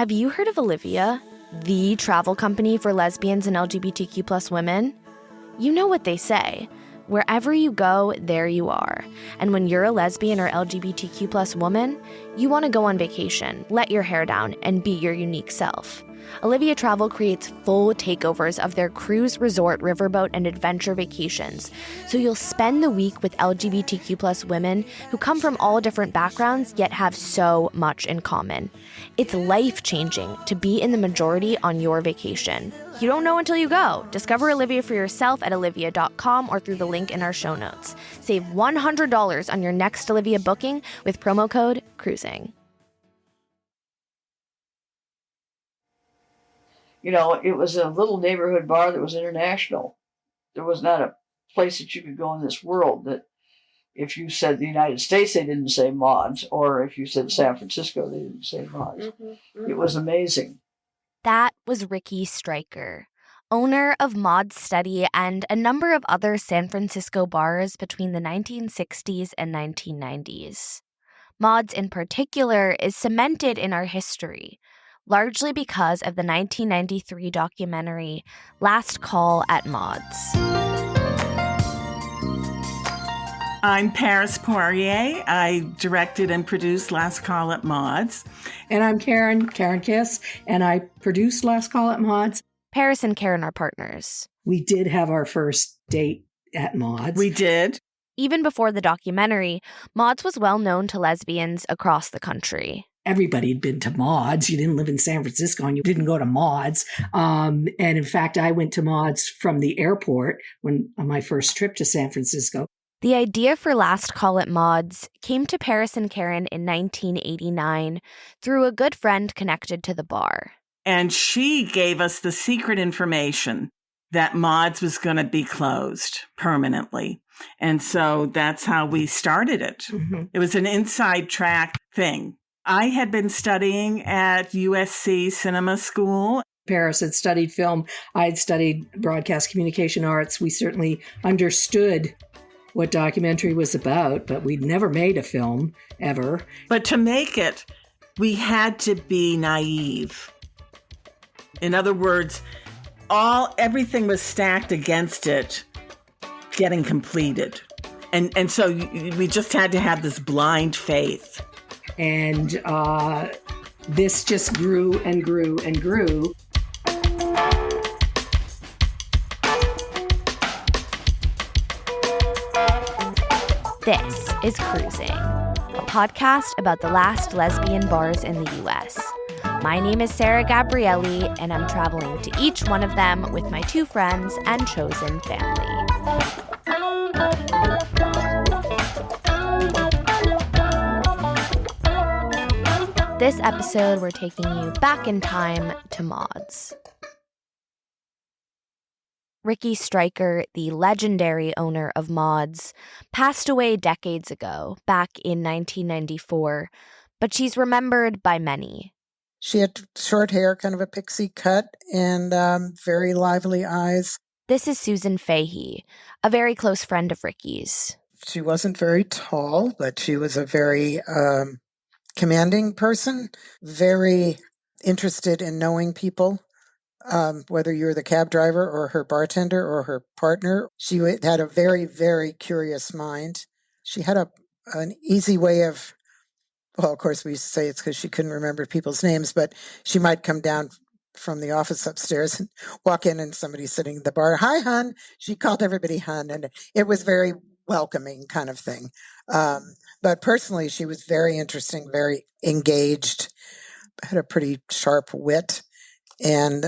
Have you heard of Olivia, the travel company for lesbians and LGBTQ plus women? You know what they say. Wherever you go, there you are. And when you're a lesbian or LGBTQ plus woman, you want to go on vacation, let your hair down, and be your unique self. Olivia Travel creates full takeovers of their cruise, resort, riverboat, and adventure vacations. So you'll spend the week with LGBTQ plus women who come from all different backgrounds yet have so much in common. It's life-changing to be in the majority on your vacation. You don't know until you go. Discover Olivia for yourself at olivia.com or through the link in our show notes. Save $100 on your next Olivia booking with promo code CRUISING. You know, it was a little neighborhood bar that was international. There was not a place that you could go in this world that if you said the United States, they didn't say mods, or if you said San Francisco, they didn't say mods. It was amazing. That was Rikki Streicher, owner of Mod Study and a number of other San Francisco bars between the 1960s and 1990s. Mods in particular is cemented in our history, largely because of the 1993 documentary Last Call at Mods. I'm Paris Poirier. I directed and produced Last Call at Mods. And I'm Karen Kiss, and I produced Last Call at Mods. Paris and Karen are partners. We did have our first date at Mods. We did. Even before the documentary, Mods was well known to lesbians across the country. Everybody had been to Mods. You didn't live in San Francisco and you didn't go to Mods. And in fact, I went to Mods from the airport on my first trip to San Francisco. The idea for Last Call at Mods came to Paris and Karen in 1989 through a good friend connected to the bar. And she gave us the secret information that Mods was going to be closed permanently. And so that's how we started it. Mm-hmm. It was an inside track thing. I had been studying at USC Cinema School. Paris had studied film. I had studied broadcast communication arts. We certainly understood what documentary was about, but we'd never made a film, ever. But to make it, we had to be naive. In other words, everything was stacked against it getting completed. And so we just had to have this blind faith. And this just grew and grew and grew. This is Cruising, a podcast about the last lesbian bars in the U.S. My name is Sarah Gabrielli, and I'm traveling to each one of them with my two friends and chosen family. This episode, we're taking you back in time to Mods. Rikki Streicher, the legendary owner of Mods, passed away decades ago, back in 1994, but she's remembered by many. She had short hair, kind of a pixie cut, and very lively eyes. This is Susan Fahey, a very close friend of Rikki's. She wasn't very tall, but she was a very commanding person, very interested in knowing people. Whether you're the cab driver or her bartender or her partner, she had a very, very curious mind. She had an easy way of, well, of course, we used to say it's because she couldn't remember people's names, but she might come down from the office upstairs and walk in and somebody's sitting at the bar. Hi, hon. She called everybody hon, and it was very welcoming kind of thing. But personally, she was very interesting, very engaged, had a pretty sharp wit. And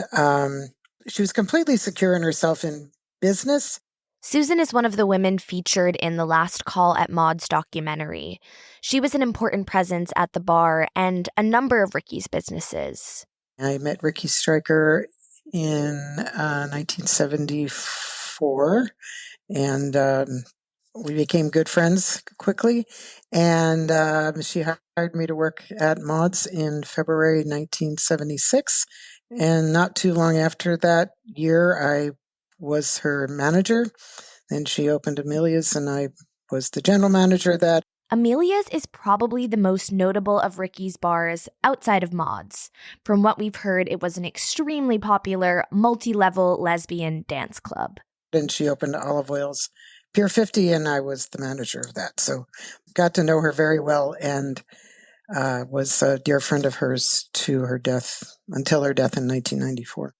she was completely secure in herself in business. Susan is one of the women featured in the Last Call at Mods documentary. She was an important presence at the bar and a number of Rikki's businesses. I met Rikki Streicher in 1974, and we became good friends quickly. And she hired me to work at Mods in February 1976. And not too long after that year, I was her manager. Then she opened Amelia's, and I was the general manager of that. Amelia's is probably the most notable of Rikki's bars outside of Maud's. From what we've heard, it was an extremely popular, multi-level lesbian dance club. And she opened Olive Oil's Pier 50, and I was the manager of that. So got to know her very well, and was a dear friend of hers to her death, until her death in 1994.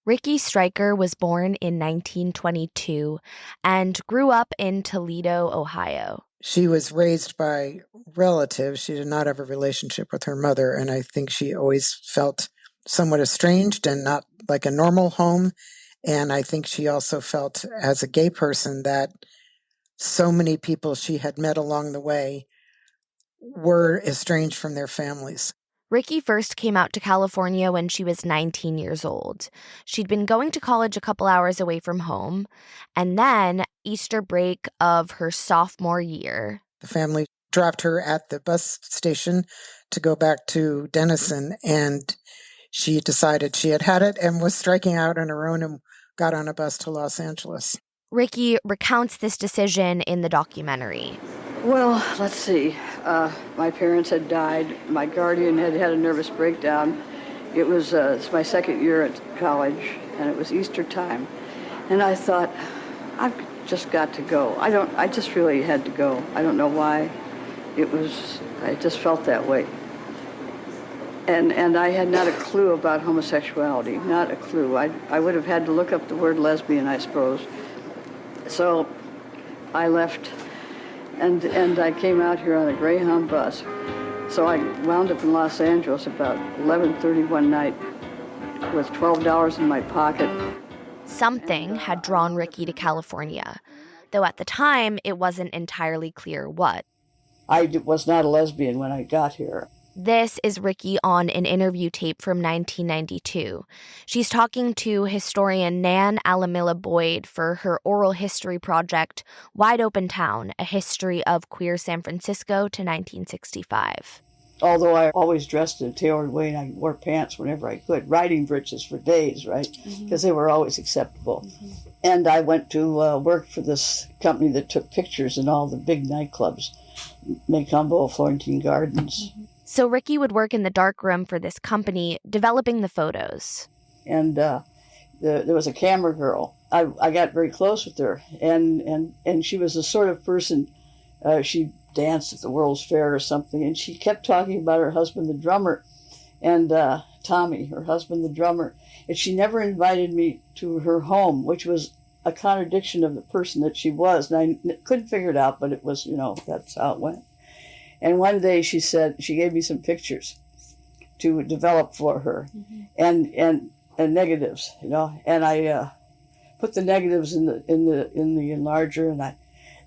Rikki Streicher was born in 1922 and grew up in Toledo, Ohio. She was raised by relatives. She did not have a relationship with her mother, and I think she always felt somewhat estranged and not like a normal home. And I think she also felt, as a gay person, that so many people she had met along the way were estranged from their families. Rikki first came out to California when she was 19 years old. She'd been going to college a couple hours away from home, and then Easter break of her sophomore year. The family dropped her at the bus station to go back to Denison, and she decided she had had it and was striking out on her own and got on a bus to Los Angeles. Rikki recounts this decision in the documentary. Well, let's see. My parents had died. My guardian had had a nervous breakdown. It's my second year at college, and it was Easter time. And I thought, I've just got to go. I just really had to go. I don't know why. I just felt that way. And I had not a clue about homosexuality, not a clue. I would have had to look up the word lesbian, I suppose. So I left, and I came out here on a Greyhound bus. So I wound up in Los Angeles about 11:30 one night with $12 in my pocket. Something had drawn Rikki to California, though at the time it wasn't entirely clear what. I was not a lesbian when I got here. This is Rikki on an interview tape from 1992. She's talking to historian Nan Alamilla Boyd for her oral history project, Wide Open Town, A History of Queer San Francisco to 1965. Although I always dressed in a tailored way and I wore pants whenever I could, riding breeches for days, right? Because they were always acceptable. And I went to work for this company that took pictures in all the big nightclubs, Maycombo, Florentine Gardens. So Rikki would work in the darkroom for this company, developing the photos. And there was a camera girl. I got very close with her, and she was the sort of person, she danced at the World's Fair or something, and she kept talking about her husband, the drummer, and Tommy, her husband, the drummer. And she never invited me to her home, which was a contradiction of the person that she was. And I couldn't figure it out, but it was, that's how it went. And one day she gave me some pictures to develop for her, and negatives, and I put the negatives in the enlarger, and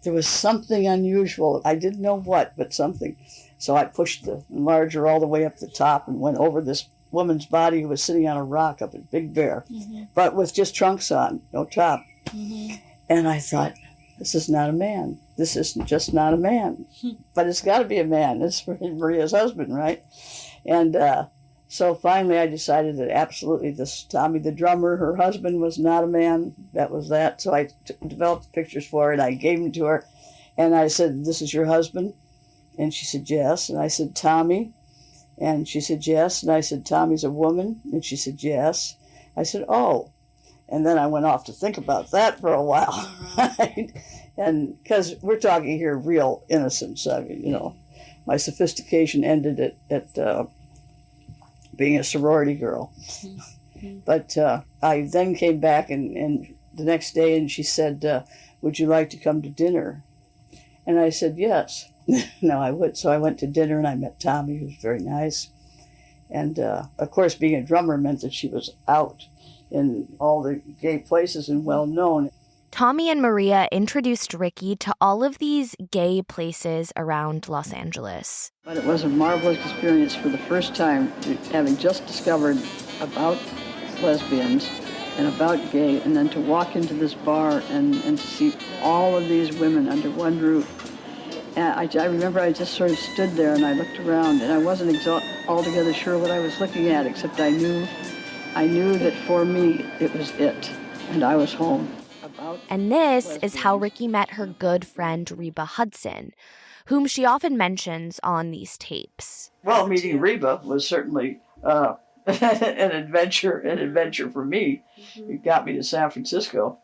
there was something unusual. I didn't know what, but something. So I pushed the enlarger all the way up the top and went over this woman's body who was sitting on a rock up at Big Bear, but with just trunks on, no top. And I thought, this is not a man. This is just not a man. But it's got to be a man. It's Maria's husband, right? And so finally I decided that absolutely this Tommy the drummer, her husband, was not a man. That was that. So I developed the pictures for her, and I gave them to her. And I said, this is your husband? And she said, yes. And I said, Tommy? And she said, yes. And I said, Tommy's a woman? And she said, yes. I said, oh. And then I went off to think about that for a while, right? And because we're talking here real innocence. I mean, my sophistication ended at being a sorority girl. But I then came back and the next day, and she said, would you like to come to dinner? And I said, yes. No, I would. So I went to dinner, and I met Tommy, who was very nice. And, of course, being a drummer meant that she was out in all the gay places and well known. Tommy and Maria introduced Rikki to all of these gay places around Los Angeles. But it was a marvelous experience for the first time, having just discovered about lesbians and about gay, and then to walk into this bar and to see all of these women under one roof. And I remember I just sort of stood there and I looked around, and I wasn't altogether sure what I was looking at, except I knew that for me it was it, and I was home. And this is how Rikki met her good friend Reba Hudson, whom she often mentions on these tapes. Well, meeting Reba was certainly an adventure for me. It got me to San Francisco,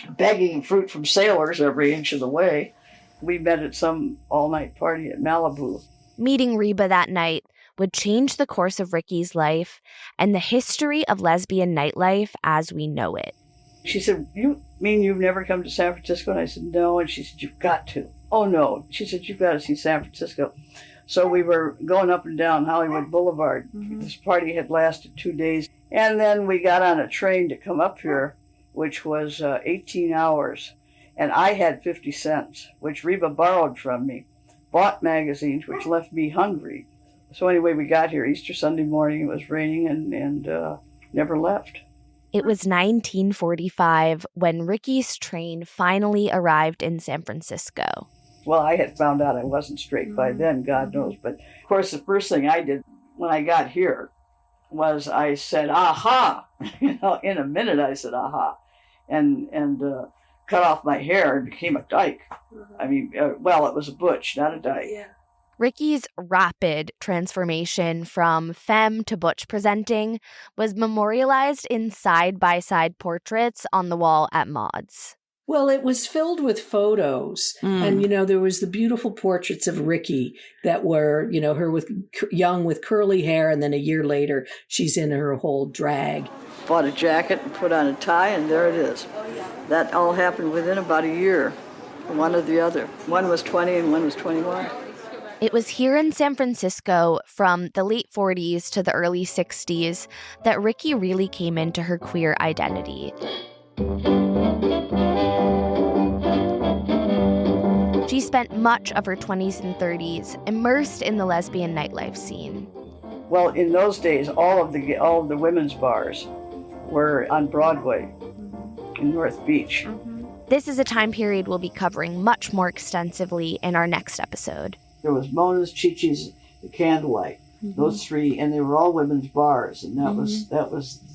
begging fruit from sailors every inch of the way. We met at some all-night party at Malibu. Meeting Reba that night would change the course of Rikki's life and the history of lesbian nightlife as we know it. She said, "You mean you've never come to San Francisco?" And I said, "No." And she said, "You've got to." "Oh, no." She said, "You've got to see San Francisco." So we were going up and down Hollywood Boulevard. This party had lasted 2 days. And then we got on a train to come up here, which was 18 hours. And I had 50 cents, which Reba borrowed from me, bought magazines, which left me hungry. So anyway, we got here Easter Sunday morning. It was raining and never left. It was 1945 when Rikki's train finally arrived in San Francisco. Well, I had found out I wasn't straight by then, God knows. But, of course, the first thing I did when I got here was I said, "Aha!" In a minute I said, "Aha." And cut off my hair and became a dyke. I mean, it was a butch, not a dyke. Yeah. Rikki's rapid transformation from femme to butch presenting was memorialized in side-by-side portraits on the wall at Maud's. Well, it was filled with photos. And, there was the beautiful portraits of Rikki that were, her with young with curly hair. And then a year later, she's in her whole drag. Bought a jacket and put on a tie, and there it is. That all happened within about a year, one or the other. One was 20 and one was 21. It was here in San Francisco from the late 40s to the early 60s that Rikki really came into her queer identity. She spent much of her 20s and 30s immersed in the lesbian nightlife scene. Well, in those days, all of the women's bars were on Broadway in North Beach. This is a time period we'll be covering much more extensively in our next episode. There was Mona's, Chi-Chi's, the Candlelight, those three, and they were all women's bars, and that was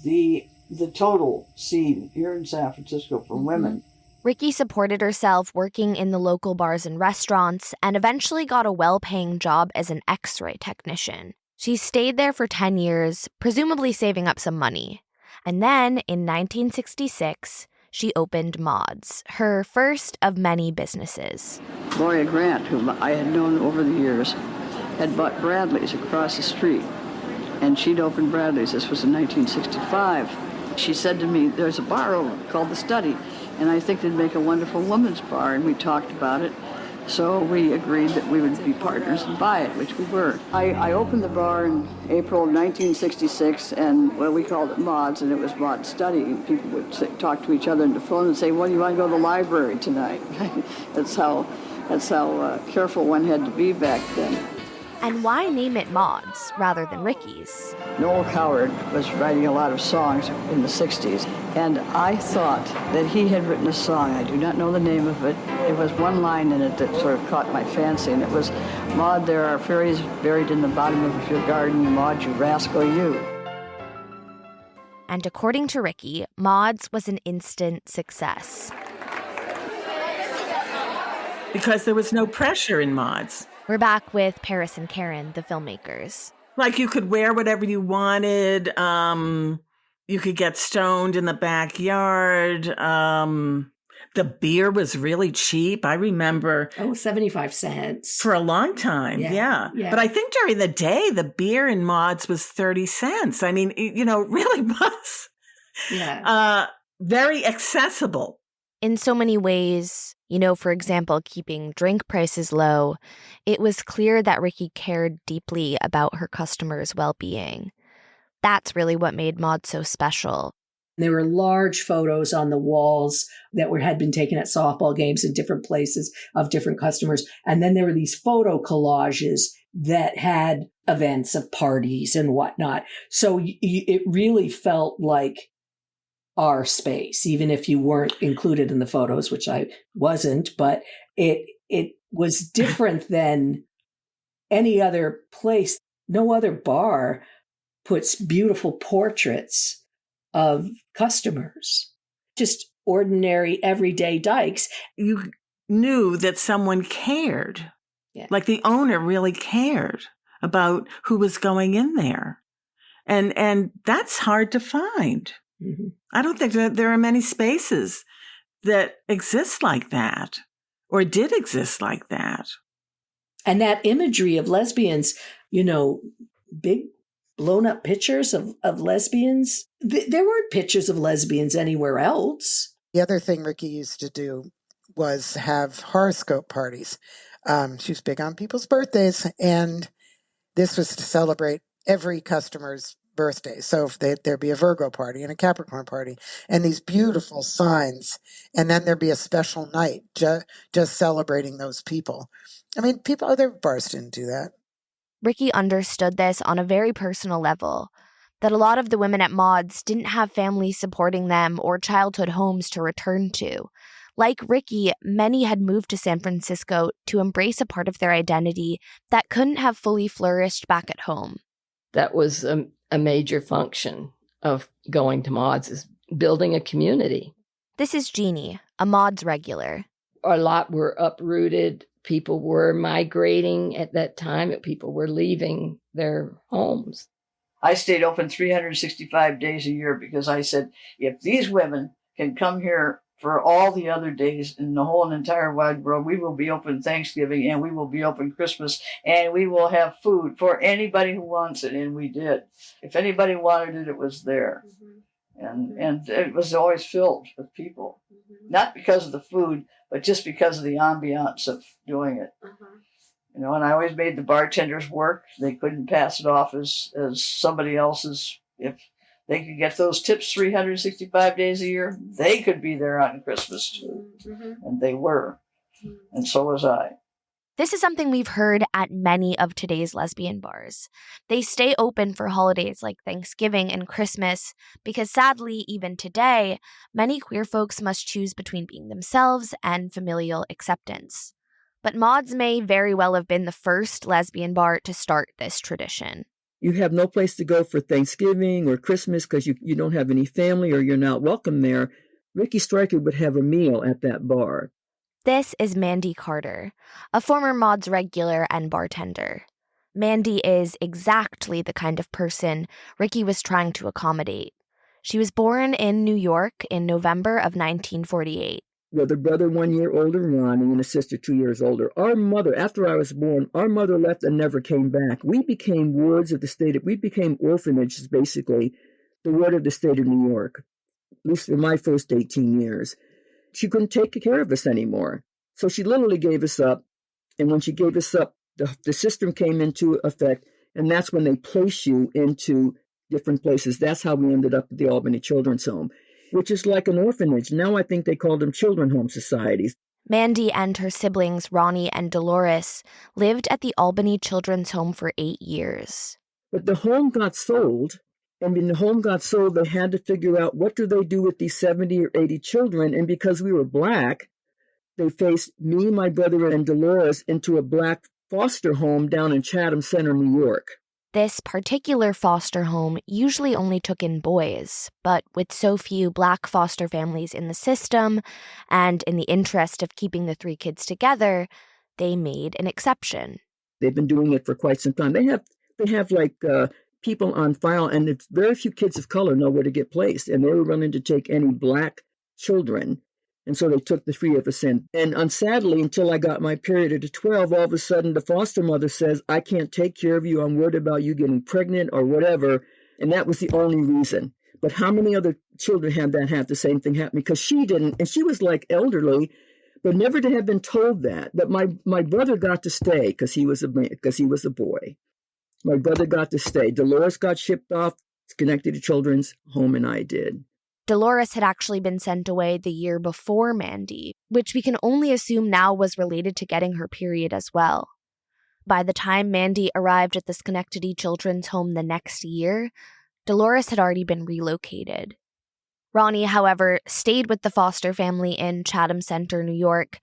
the total scene here in San Francisco for women. Rikki supported herself working in the local bars and restaurants and eventually got a well-paying job as an X-ray technician. She stayed there for 10 years, presumably saving up some money. And then, in 1966, she opened Maud's, her first of many businesses. Gloria Grant, whom I had known over the years, had bought Bradley's across the street, and she'd opened Bradley's. This was in 1965. She said to me, "There's a bar over called The Study, and I think they'd make a wonderful woman's bar," and we talked about it. So we agreed that we would be partners and buy it, which we were. I opened the bar in April of 1966, and we called it Maud's, and it was Maud's Study. And people would talk to each other on the phone and say, "Well, you want to go to the library tonight?" That's how careful one had to be back then. And why name it Maud's rather than Rikki's? Noel Coward was writing a lot of songs in the 60s, and I thought that he had written a song. I do not know the name of it. There was one line in it that sort of caught my fancy, and it was, "Maud, there are fairies buried in the bottom of your garden. Maud, you rascal, you." And according to Rikki, Maud's was an instant success. Because there was no pressure in Maud's. We're back with Paris and Karen, the filmmakers. Like you could wear whatever you wanted. You could get stoned in the backyard. The beer was really cheap. I remember. 75 cents. For a long time, yeah. But I think during the day, the beer in Maud's was 30 cents. I mean, it really was very accessible. In so many ways, for example, keeping drink prices low, it was clear that Rikki cared deeply about her customers' well-being. That's really what made Maud so special. There were large photos on the walls that had been taken at softball games in different places of different customers. And then there were these photo collages that had events of parties and whatnot. So it really felt like our space, even if you weren't included in the photos, which I wasn't, but it was different than any other place. No other bar puts beautiful portraits of customers, just ordinary everyday dykes. You knew that someone cared. Yeah. Like the owner really cared about who was going in there. And that's hard to find. Mm-hmm. I don't think that there are many spaces that exist like that or did exist like that. And that imagery of lesbians, big blown up pictures of lesbians. There weren't pictures of lesbians anywhere else. The other thing Rikki used to do was have horoscope parties. She was big on people's birthdays, and this was to celebrate every customer's birthday. So if there'd be a Virgo party and a Capricorn party and these beautiful signs, and then there'd be a special night just celebrating those people. I mean, other bars didn't do that. Rikki understood this on a very personal level, that a lot of the women at Maud's didn't have families supporting them or childhood homes to return to. Like Rikki, many had moved to San Francisco to embrace a part of their identity that couldn't have fully flourished back at home. That was a major function of going to Maud's, is building a community. This is Jeannie, a Maud's regular. A lot were uprooted. People were migrating at that time. People were leaving their homes. I stayed open 365 days a year because I said, if these women can come here for all the other days in the whole and entire wide world, we will be open Thanksgiving and we will be open Christmas and we will have food for anybody who wants it. And we did. If anybody wanted it, it was there. And it was always filled with people, not because of the food, but just because of the ambiance of doing it. And I always made the bartenders work. They couldn't pass it off as somebody else's. If they could get those tips 365 days a year, they could be there on Christmas too. And they were. And so was I. This is something we've heard at many of today's lesbian bars. They stay open for holidays like Thanksgiving and Christmas because sadly, even today, many queer folks must choose between being themselves and familial acceptance. But Maud's may very well have been the first lesbian bar to start this tradition. You have no place to go for Thanksgiving or Christmas because you don't have any family or you're not welcome there. Rikki Streicher would have a meal at that bar. This is Mandy Carter, a former Maud's regular and bartender. Mandy is exactly the kind of person Rikki was trying to accommodate. She was born in New York in November of 1948. With a brother 1 year older, Ronnie, and a sister 2 years older. Our mother, after I was born, our mother left and never came back. We became wards of the state. We became orphanages, basically, the ward of the state of New York, at least for my first 18 years. She couldn't take care of us anymore. So she literally gave us up. And when she gave us up, the system came into effect. And that's when they place you into different places. That's how we ended up at the Albany Children's Home, which is like an orphanage. Now I think they call them children home societies. Mandy and her siblings, Ronnie and Dolores, lived at the Albany Children's Home for 8 years. But the home got sold. And when the home got sold, they had to figure out what do they do with these 70 or 80 children. And because we were Black, they faced me, my brother, and Dolores into a Black foster home down in Chatham Center, New York. This particular foster home usually only took in boys, but with so few Black foster families in the system, and in the interest of keeping the 3 kids together, they made an exception. They've been doing it for quite some time. They have people on file, and it's very few kids of color know where to get placed, and they were willing to take any Black children. And so they took the 3 of us in. And unsadly, until I got my period at 12, all of a sudden the foster mother says, I can't take care of you. I'm worried about you getting pregnant or whatever. And that was the only reason. But how many other children had the same thing happen? Because she didn't. And she was like elderly, but never to have been told that. But my brother got to stay because he was a boy. My brother got to stay. Dolores got shipped off, Schenectady Children's Home, and I did. Dolores had actually been sent away the year before Mandy, which we can only assume now was related to getting her period as well. By the time Mandy arrived at the Schenectady Children's Home the next year, Dolores had already been relocated. Ronnie, however, stayed with the foster family in Chatham Center, New York,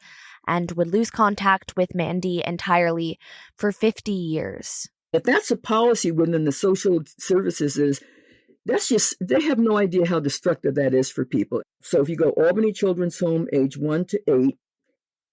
and would lose contact with Mandy entirely for 50 years. If that's a policy within the social services they have no idea how destructive that is for people. So if you go Albany Children's Home, age 1 to 8,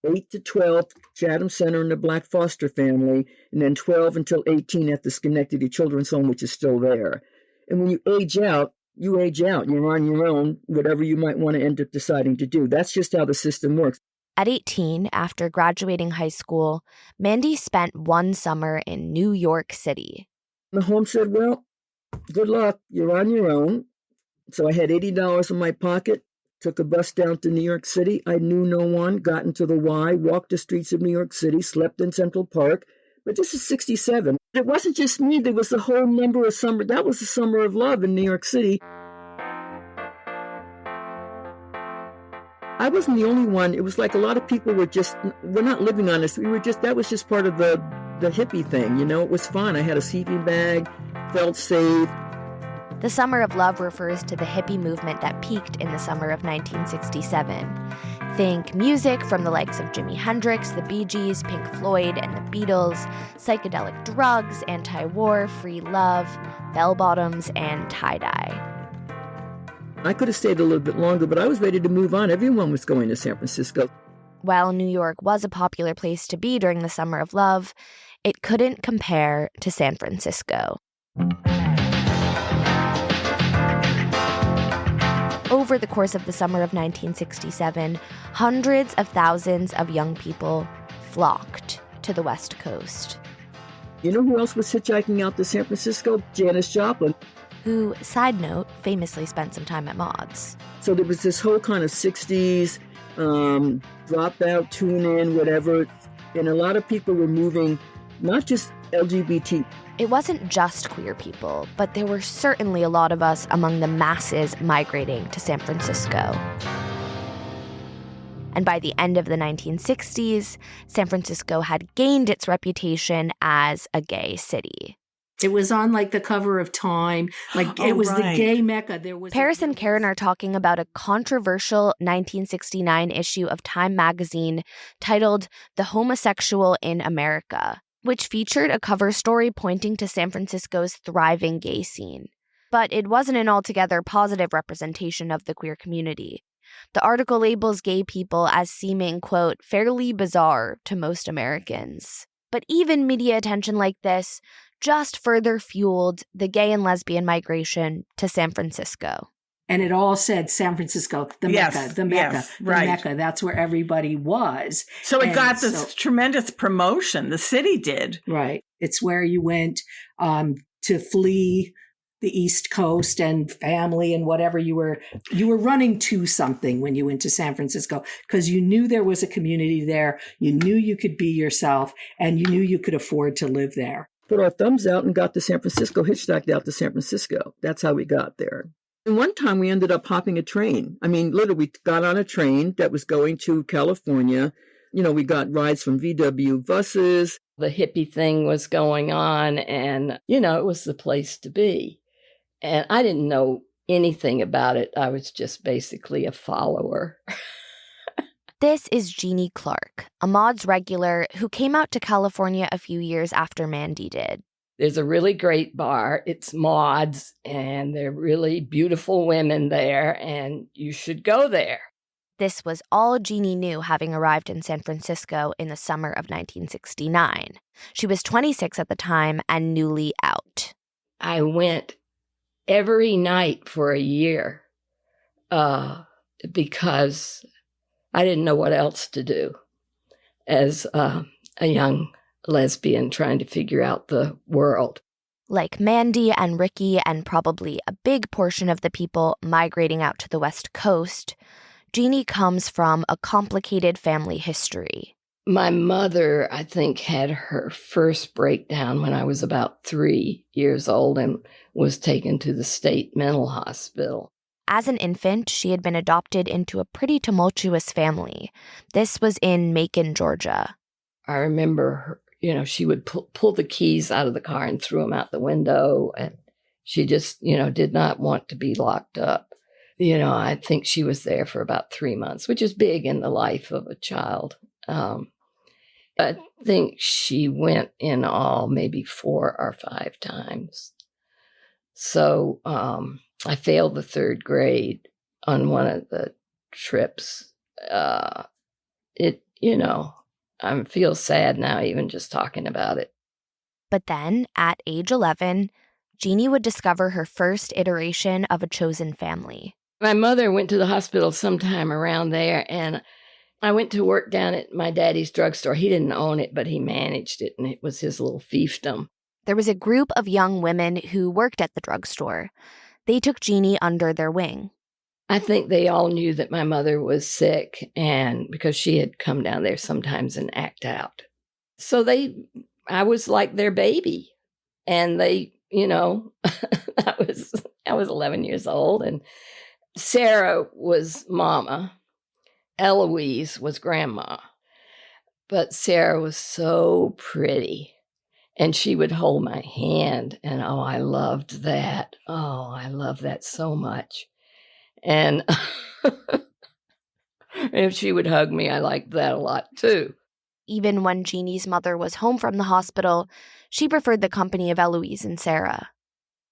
8 to 12, Chatham Center in the Black foster family, and then 12 until 18 at the Schenectady Children's Home, which is still there. And when you age out, you age out. You're on your own, whatever you might want to end up deciding to do. That's just how the system works. At 18, after graduating high school, Mandy spent one summer in New York City. The home said, well, good luck. You're on your own. So I had $80 in my pocket, took a bus down to New York City. I knew no one, got into the Y, walked the streets of New York City, slept in Central Park. But this is 67. It wasn't just me. There was a whole number of summer. That was the summer of love in New York City. I wasn't the only one. It was like a lot of people we're not living on this. That was just part of the hippie thing, you know. It was fun. I had a sleeping bag, felt safe. The Summer of Love refers to the hippie movement that peaked in the summer of 1967. Think music from the likes of Jimi Hendrix, the Bee Gees, Pink Floyd, and the Beatles, psychedelic drugs, anti-war, free love, bell-bottoms, and tie-dye. I could have stayed a little bit longer, but I was ready to move on. Everyone was going to San Francisco. While New York was a popular place to be during the Summer of Love, it couldn't compare to San Francisco. Over the course of the summer of 1967, hundreds of thousands of young people flocked to the West Coast. You know who else was hitchhiking out to San Francisco? Janis Joplin. Who, side note, famously spent some time at Maud's. So there was this whole kind of 60s, drop out, tune in, whatever. And a lot of people were moving, not just LGBT. It wasn't just queer people, but there were certainly a lot of us among the masses migrating to San Francisco. And by the end of the 1960s, San Francisco had gained its reputation as a gay city. It was on like the cover of Time, it was right. The gay mecca. Paris and Karen are talking about a controversial 1969 issue of Time magazine titled The Homosexual in America, which featured a cover story pointing to San Francisco's thriving gay scene. But it wasn't an altogether positive representation of the queer community. The article labels gay people as seeming, quote, fairly bizarre to most Americans. But even media attention like this just further fueled the gay and lesbian migration to San Francisco. And it all said San Francisco, the Mecca, the Mecca. That's where everybody was. So it got this tremendous promotion. The city did. Right. It's where you went to flee the East Coast and family and whatever you were running to something when you went to San Francisco, because you knew there was a community there. You knew you could be yourself, and you knew you could afford to live there. Put our thumbs out and got to San Francisco, hitchhiked out to San Francisco. That's how we got there. And one time we ended up hopping a train. I mean, literally, we got on a train that was going to California. You know, we got rides from VW buses. The hippie thing was going on, and, you know, it was the place to be. And I didn't know anything about it. I was just basically a follower. This is Jeannie Clark, a Maud's regular who came out to California a few years after Mandy did. There's a really great bar. It's Maud's, and they're really beautiful women there, and you should go there. This was all Jeannie knew having arrived in San Francisco in the summer of 1969. She was 26 at the time and newly out. I went every night for a year because I didn't know what else to do as a young lesbian trying to figure out the world. Like Mandy and Rikki and probably a big portion of the people migrating out to the West Coast, Jeannie comes from a complicated family history. My mother, I think, had her first breakdown when I was about 3 years old and was taken to the state mental hospital. As an infant, she had been adopted into a pretty tumultuous family. This was in Macon, Georgia. I remember her, you know, she would pull the keys out of the car and threw them out the window. And she just, you know, did not want to be locked up. You know, I think she was there for about 3 months, which is big in the life of a child. I think she went in all maybe 4 or 5 times. So I failed the 3rd grade on one of the trips. It I feel sad now even just talking about it. But then, at age 11, Jeannie would discover her first iteration of a chosen family. My mother went to the hospital sometime around there, and I went to work down at my daddy's drugstore. He didn't own it, but he managed it, and it was his little fiefdom. There was a group of young women who worked at the drugstore. They took Jeannie under their wing. I think they all knew that my mother was sick, and because she had come down there sometimes and act out. So I was like their baby. And they, I was 11 years old, and Sarah was mama. Eloise was grandma. But Sarah was so pretty. And she would hold my hand, and I loved that. Oh, I love that so much. And if she would hug me, I liked that a lot too. Even when Jeannie's mother was home from the hospital, she preferred the company of Eloise and Sarah.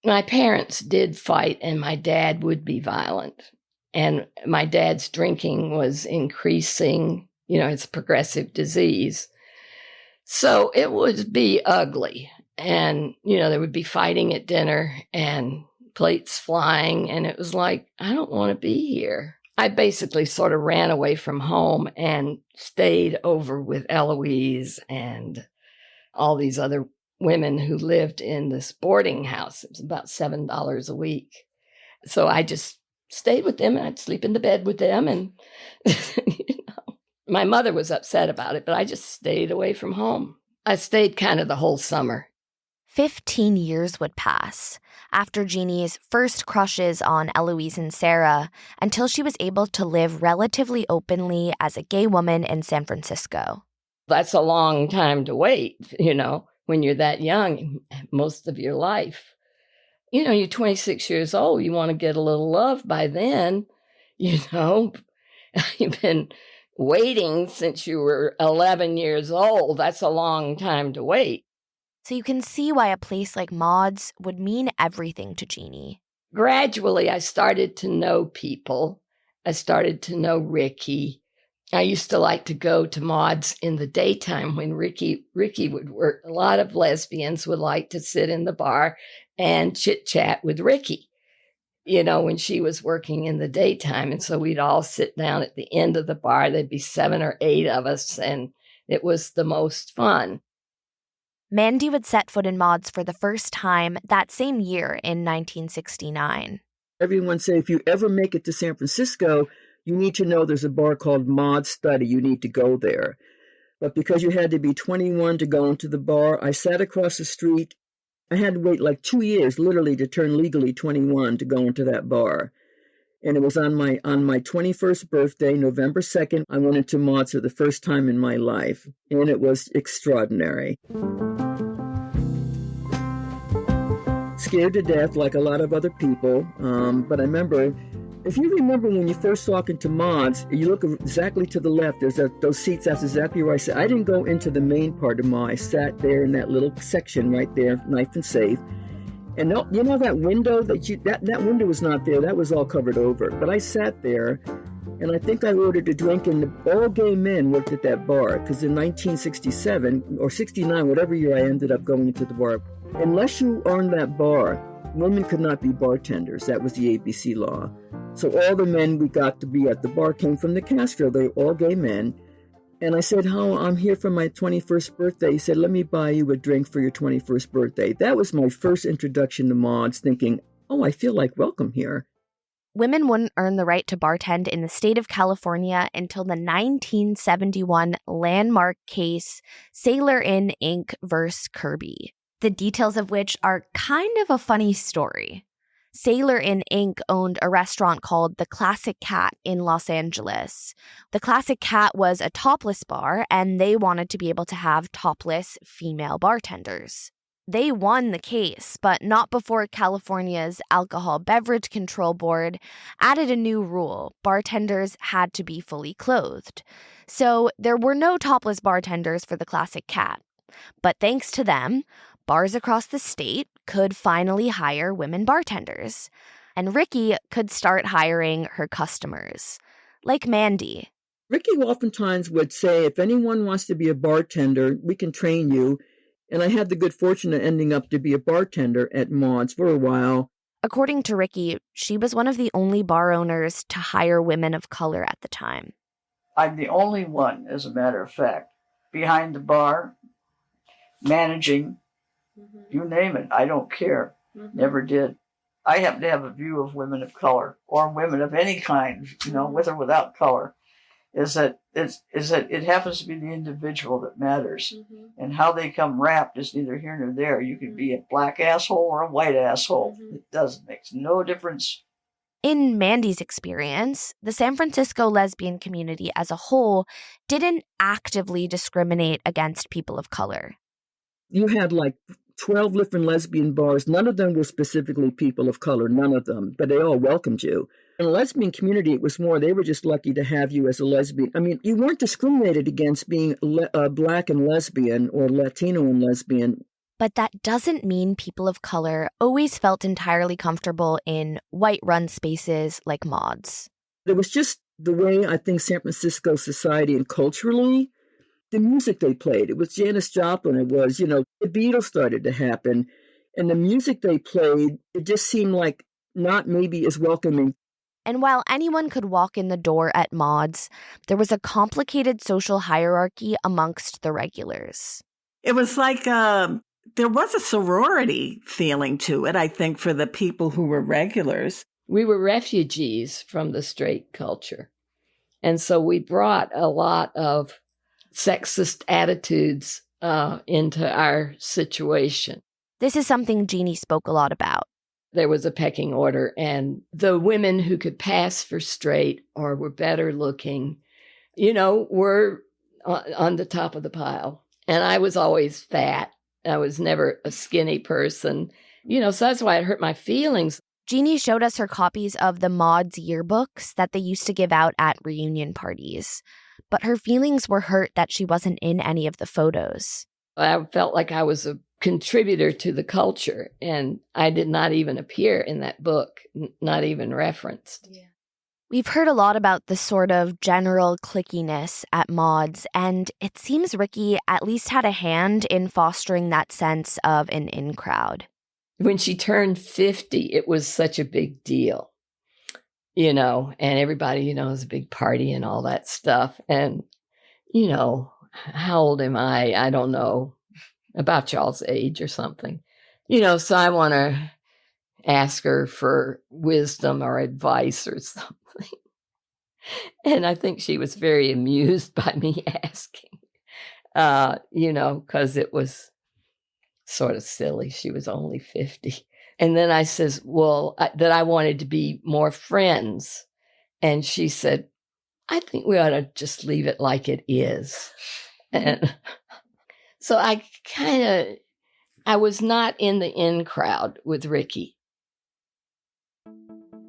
My parents did fight, and my dad would be violent. And my dad's drinking was increasing. It's a progressive disease. So it would be ugly. And, there would be fighting at dinner and plates flying. And it was like, I don't want to be here. I basically sort of ran away from home and stayed over with Eloise and all these other women who lived in this boarding house. It was about $7 a week. So I just stayed with them, and I'd sleep in the bed with them. And, my mother was upset about it, but I just stayed away from home. I stayed kind of the whole summer. 15 years would pass after Jeannie's first crushes on Eloise and Sarah until she was able to live relatively openly as a gay woman in San Francisco. That's a long time to wait, when you're that young, most of your life. You're 26 years old. You want to get a little love by then, You've been waiting since you were 11 years old. That's a long time to wait. So you can see why a place like Maud's would mean everything to Jeannie. Gradually, I started to know people. I started to know Rikki. I used to like to go to Maud's in the daytime when Rikki would work. A lot of lesbians would like to sit in the bar and chit-chat with Rikki, when she was working in the daytime. And so we'd all sit down at the end of the bar. There'd be 7 or 8 of us, and it was the most fun. Mandy would set foot in Maud's for the first time that same year in 1969. Everyone say, if you ever make it to San Francisco, you need to know there's a bar called Maud's Study. You need to go there. But because you had to be 21 to go into the bar, I sat across the street. I had to wait like 2 years, literally, to turn legally 21 to go into that bar. And it was on my 21st birthday, November 2nd, I went into Maud's for the first time in my life. And it was extraordinary. Scared to death like a lot of other people. But I remember, if you remember when you first walk into Maud's, you look exactly to the left, there's those seats, that's exactly where I sat. I didn't go into the main part of Maud's. I sat there in that little section right there, nice and safe. And that window, that window was not there. That was all covered over. But I sat there, and I think I ordered a drink, and all gay men worked at that bar. Because in 1967, or 69, whatever year I ended up going into the bar, unless you owned that bar, women could not be bartenders. That was the ABC law. So all the men we got to be at the bar came from the Castro. They were all gay men. And I said, I'm here for my 21st birthday. He said, let me buy you a drink for your 21st birthday. That was my first introduction to Maud's, thinking, I feel like welcome here. Women wouldn't earn the right to bartend in the state of California until the 1971 landmark case, Sailor Inn, Inc. versus Kirby, the details of which are kind of a funny story. Sailor Inn, Inc. owned a restaurant called The Classic Cat in Los Angeles. The Classic Cat was a topless bar, and they wanted to be able to have topless female bartenders. They won the case, but not before California's Alcohol Beverage Control Board added a new rule. Bartenders had to be fully clothed. So there were no topless bartenders for The Classic Cat. But thanks to them, bars across the state could finally hire women bartenders. And Rikki could start hiring her customers, like Mandy. Rikki oftentimes would say, if anyone wants to be a bartender, we can train you. And I had the good fortune of ending up to be a bartender at Maud's for a while. According to Rikki, she was one of the only bar owners to hire women of color at the time. I'm the only one, as a matter of fact, behind the bar, managing, you name it. I don't care. Never did. I happen to have a view of women of color, or women of any kind, with or without color, is that it happens to be the individual that matters. And how they come wrapped is neither here nor there. You could be a black asshole or a white asshole. It makes no difference. In Mandy's experience, the San Francisco lesbian community as a whole didn't actively discriminate against people of color. You had like 12 different lesbian bars. None of them were specifically people of color, none of them, but they all welcomed you. In the lesbian community, it was more, they were just lucky to have you as a lesbian. I mean, you weren't discriminated against being black and lesbian or Latino and lesbian. But that doesn't mean people of color always felt entirely comfortable in white-run spaces like Maud's. It was just the way I think San Francisco society and culturally, the music they played. It was Janis Joplin. It was, the Beatles started to happen. And the music they played, it just seemed like not maybe as welcoming. And while anyone could walk in the door at Maud's, there was a complicated social hierarchy amongst the regulars. It was like there was a sorority feeling to it, I think, for the people who were regulars. We were refugees from the straight culture. And so we brought a lot of sexist attitudes into our situation. This is something Jeannie spoke a lot about. There was a pecking order, and the women who could pass for straight or were better looking, were on the top of the pile. And I was always fat. I was never a skinny person, so that's why it hurt my feelings. Jeannie showed us her copies of the Maud's yearbooks that they used to give out at reunion parties. But her feelings were hurt that she wasn't in any of the photos. I felt like I was a contributor to the culture, and I did not even appear in that book, not even referenced. Yeah. We've heard a lot about the sort of general cliquiness at Maud's, and it seems Rikki at least had a hand in fostering that sense of an in-crowd. When she turned 50, it was such a big deal, and everybody, it was a big party and all that stuff. And, how old am I? I don't know, about y'all's age or something. So I want to ask her for wisdom or advice or something. And I think she was very amused by me asking, because it was sort of silly. She was only 50. And then I says, that I wanted to be more friends. And she said, I think we ought to just leave it like it is. And so I was not in the in crowd with Rikki.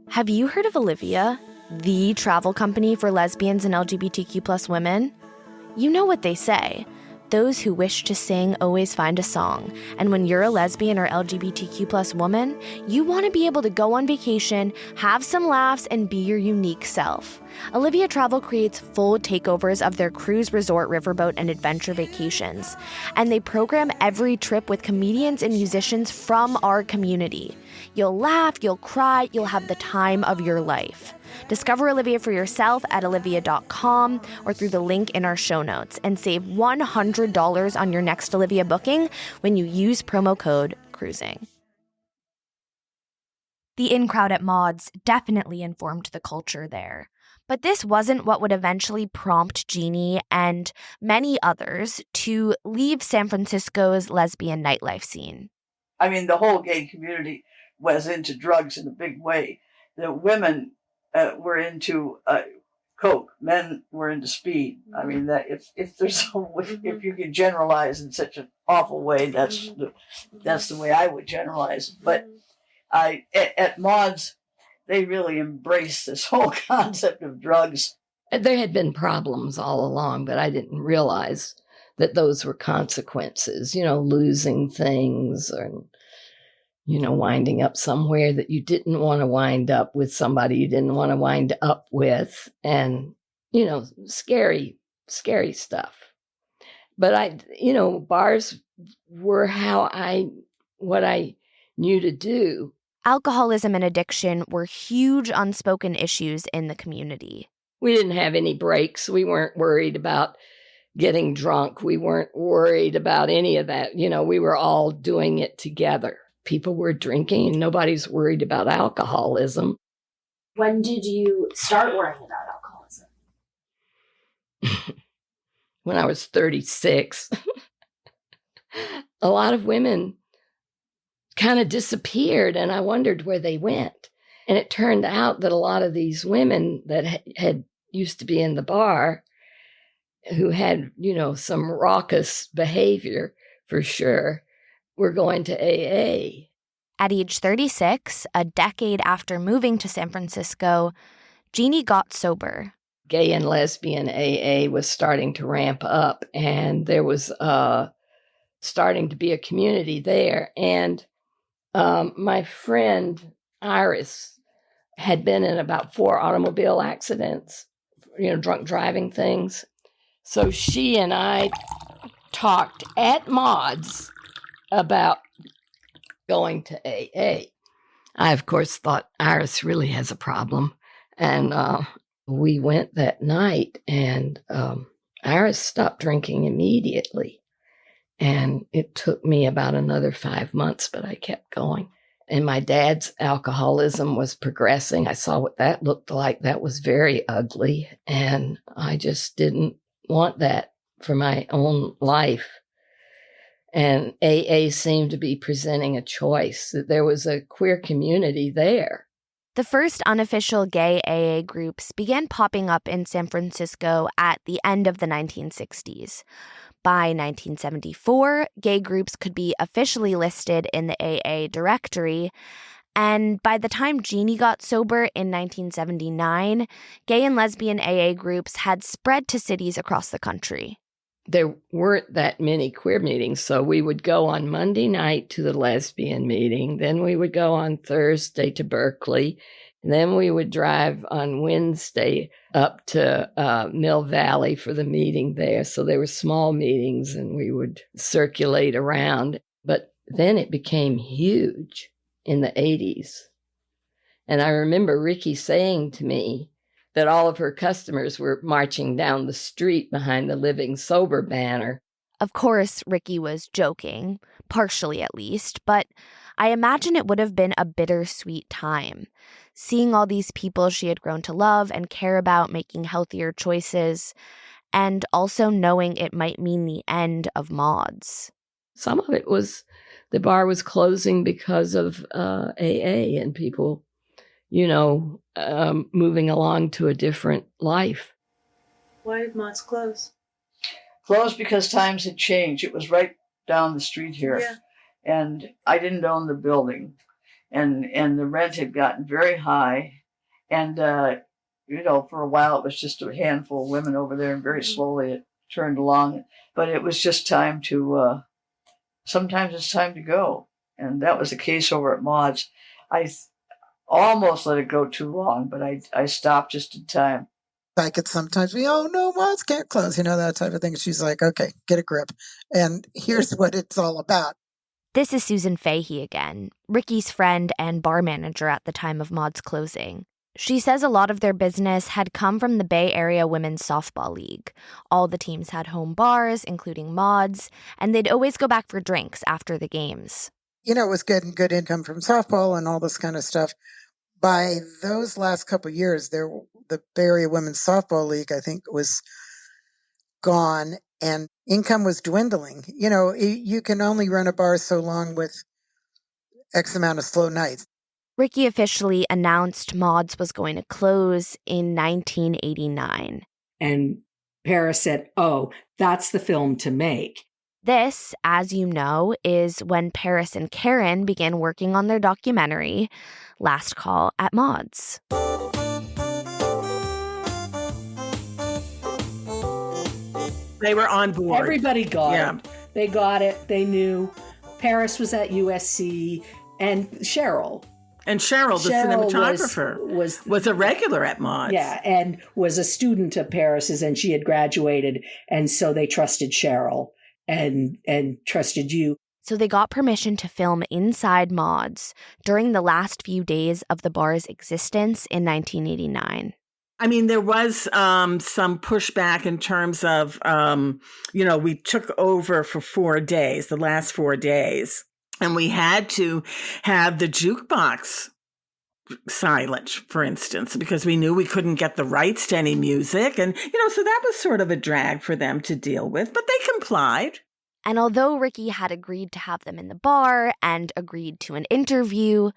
Have you heard of Olivia, the travel company for lesbians and LGBTQ plus women? You know what they say. Those who wish to sing always find a song. And when you're a lesbian or LGBTQ plus woman, you want to be able to go on vacation, have some laughs, and be your unique self. Olivia Travel creates full takeovers of their cruise, resort, riverboat, and adventure vacations. And they program every trip with comedians and musicians from our community. You'll laugh, you'll cry, you'll have the time of your life. Discover Olivia for yourself at olivia.com or through the link in our show notes and save $100 on your next Olivia booking when you use promo code CRUISING. The in-crowd at Maud's definitely informed the culture there. But this wasn't what would eventually prompt Jeannie and many others to leave San Francisco's lesbian nightlife scene. I mean, the whole gay community was into drugs in a big way. The women were into coke. Men were into speed. I mean, that if there's if you can generalize in such an awful way, that's the way I would generalize. But at Maud's, they really embraced this whole concept of drugs. There had been problems all along, but I didn't realize that those were consequences. Losing things or winding up somewhere that you didn't want to wind up with somebody you didn't want to wind up with. And, scary stuff. But bars were what I knew to do. Alcoholism and addiction were huge unspoken issues in the community. We didn't have any breaks. We weren't worried about getting drunk. We weren't worried about any of that. We were all doing it together. People were drinking and nobody's worried about alcoholism. When did you start worrying about alcoholism? When I was 36. A lot of women kind of disappeared and I wondered where they went. And it turned out that a lot of these women that had used to be in the bar, who had, some raucous behavior for sure, were going to AA. At age 36, a decade after moving to San Francisco, Jeannie got sober. Gay and lesbian AA was starting to ramp up, and there was starting to be a community there. And my friend Iris had been in about 4 automobile accidents, drunk driving things. So she and I talked at Maud's about going to AA. I, of course, thought Iris really has a problem. And we went that night, and Iris stopped drinking immediately. And it took me about another 5 months, but I kept going. And my dad's alcoholism was progressing. I saw what that looked like. That was very ugly. And I just didn't want that for my own life. And AA seemed to be presenting a choice, that there was a queer community there. The first unofficial gay AA groups began popping up in San Francisco at the end of the 1960s. By 1974, gay groups could be officially listed in the AA directory, and by the time Jeannie got sober in 1979, gay and lesbian AA groups had spread to cities across the country. There weren't that many queer meetings, so we would go on Monday night to the lesbian meeting, then we would go on Thursday to Berkeley, and then we would drive on Wednesday up to Mill Valley for the meeting there. So there were small meetings and we would circulate around. But then it became huge in the 80s. And I remember Rikki saying to me that all of her customers were marching down the street behind the Living Sober banner. Of course, Rikki was joking, partially at least, but I imagine it would have been a bittersweet time. Seeing all these people she had grown to love and care about making healthier choices, and also knowing it might mean the end of Maud's. Some of it was the bar was closing because of AA and people, moving along to a different life. Why did Maud's close? Closed because times had changed. It was right down the street here. Yeah. And I didn't own the building. And the rent had gotten very high. And, for a while it was just a handful of women over there, and very slowly it turned along. But it was just time to, sometimes it's time to go. And that was the case over at Maud's. I almost let it go too long, but I stopped just in time. I could sometimes be, oh, no, Mods can't close, that type of thing. She's like, okay, get a grip. And here's what it's all about. This is Susan Fahey again, Rikki's friend and bar manager at the time of Maud's closing. She says a lot of their business had come from the Bay Area Women's Softball League. All the teams had home bars, including Maud's, and they'd always go back for drinks after the games. It was getting good income from softball and all this kind of stuff. By those last couple of years, the Bay Area Women's Softball League, I think, was gone, and income was dwindling. You can only run a bar so long with X amount of slow nights. Rikki officially announced Maud's was going to close in 1989. And Paris said, oh, that's the film to make. This, as you know, is when Paris and Karen began working on their documentary, Last Call at Maud's. They were on board. Everybody got it. They got it. They knew. Paris was at USC, and Cheryl And Cheryl, the Cheryl cinematographer, was a regular at Maud's. Yeah, and was a student of Paris's, and she had graduated, and so they trusted Cheryl and trusted you. So they got permission to film inside Maud's during the last few days of the bar's existence in 1989. I mean, there was some pushback in terms of, we took over for 4 days, the last 4 days, and we had to have the jukebox silent, for instance, because we knew we couldn't get the rights to any music. And, so that was sort of a drag for them to deal with, but they complied. And although Rikki had agreed to have them in the bar and agreed to an interview,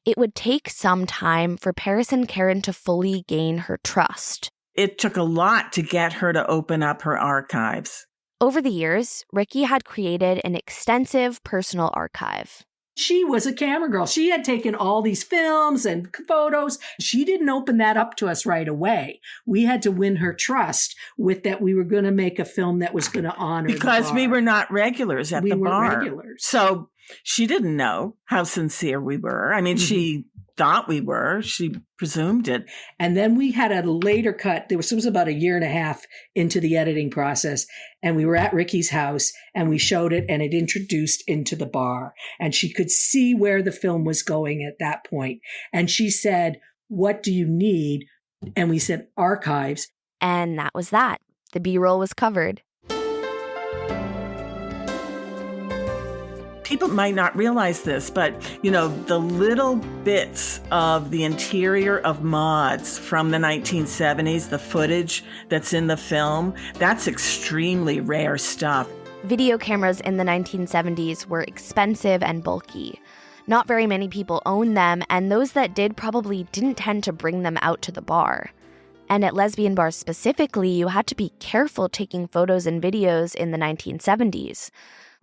it would take some time for Paris and Karen to fully gain her trust. It took a lot to get her to open up her archives. Over the years, Rikki had created an extensive personal archive. She was a camera girl. She had taken all these films and photos. She didn't open that up to us right away. We had to win her trust with that we were going to make a film that was going to honor because we were not regulars at the bar. Regulars. So she didn't know how sincere we were. I mean, she thought we were. She presumed it. And then we had a later cut. It was about 1.5 years into the editing process. And we were at Rikki's house and we showed it and it introduced into the bar. And she could see where the film was going at that point. And she said, "What do you need?" And we said, "Archives." And that was that. The B-roll was covered. People might not realize this, but, the little bits of the interior of Maud's from the 1970s, the footage that's in the film, that's extremely rare stuff. Video cameras in the 1970s were expensive and bulky. Not very many people owned them, and those that did probably didn't tend to bring them out to the bar. And at lesbian bars specifically, you had to be careful taking photos and videos in the 1970s.